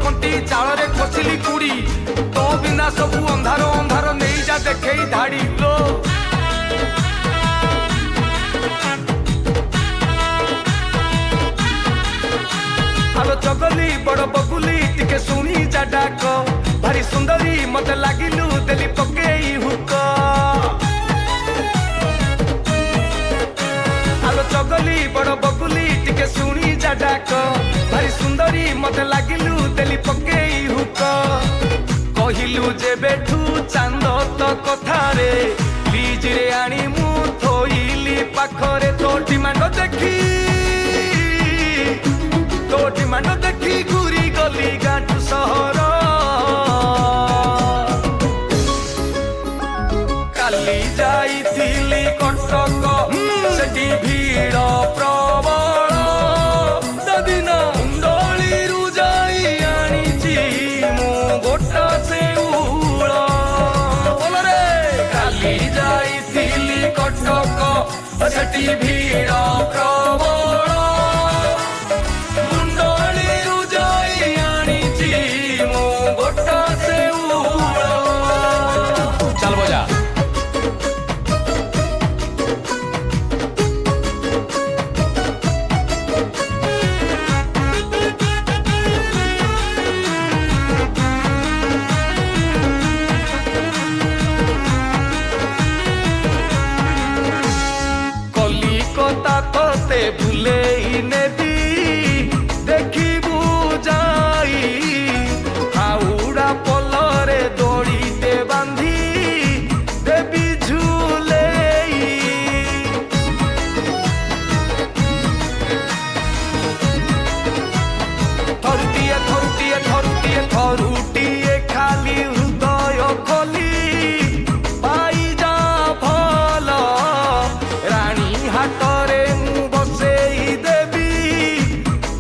ଖଣ୍ଟି ଚାଳରେ ଖସିଲି କୁଡ଼ି ତୋ ବିନା ସବୁ ଅନ୍ଧାର ଅନ୍ଧାର ନେଇଯା ଦେଖେଇ ଧାଡ଼ି ଲୋ আলো চগলি বড় বগুলি টিকে শুনি যা ডাক ভারি সুন্দরী মতে লাগিলু দেলি পকেই হুক আলো চগলি বড় বগুলি টিকে শুনি যা ডাক ভারি সুন্দরী মতে লাগিলু দেলি পকেই হুক কহিলু যে বেঠু চাঁদ তো কথারে লিজরে আনি মু থইলি পাখরে তো ডিমান্ড দেখি তো ডিমান্ড দেখি ঘুরি গলি গাঁটু সহর কালি যাইଥିଲି কটক সেটি ভিড় প্রবল সেদিন মুন্ডলিরু যাই আনিছি মু গোটা সেউল বলরে কালি যাইଥିଲି কটক সেটি ভিড় প্রবল चल बजा কলিকতা তোতে ভুলেই নেবি দেখিবু যাই হাওড়া পলরে দড়িতে বাঁধি দেবী ঝুলেই থরুটিয়ে থরুটিয়ে থরুটিয়ে থরুটিয়ে খালি হৃদয় খলি পাই যা ভাল রানী হাটরে মু বসেই দেবী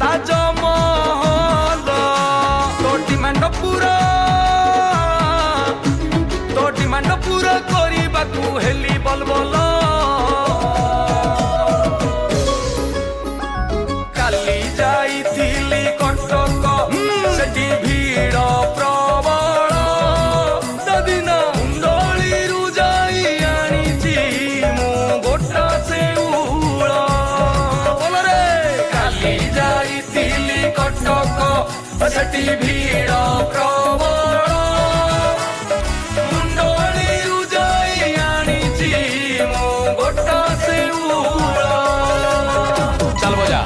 তাজমহল তো ডিমান্ড পুরা তো ডিমান্ড পুরা করিবাকু হেলি বলবল কালি যাইଥିଲି কটক সেটি ভিড় প্রবল সেদিন মুন্ডলিরু যাই আনিছি মু গোটা সেউল বলরে কালি যাইଥିଲି কটক সেটি ভিড় প্রবল মুন্ডলিরু যাই আনিছি মু গোটা সেউল চল বজা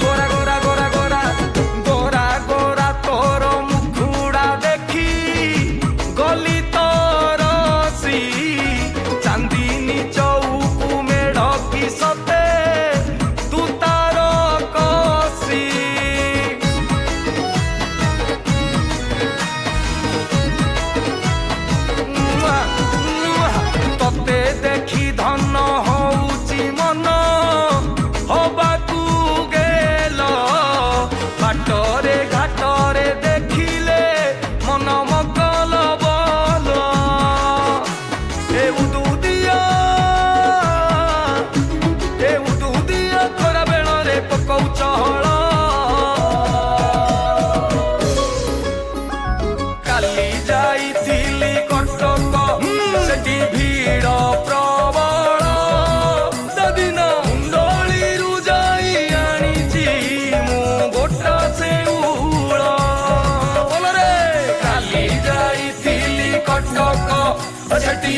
গোরা গোরা গোরা গোরা গোরা গোরা তোর মুখুড়া দেখি গলি তরসি চান্দিনী চৌকু মেঢ় কি সতে তু তার কষি ততে দেখি ধন হউচি মন হবাকু গেল বাটরে ঘাটরে দেখিলে মন মকল বল এ উদুদিয়া খরা বেଳରେ পকৌছ হଳ কালি যাইଥିଲି কটক সেটি ভিড় প্রবল সেদিন মুন্ডলিরু যাই আনিছি মু গোটা সেউল বলরে কালি যাইଥିଲି কটক সেটি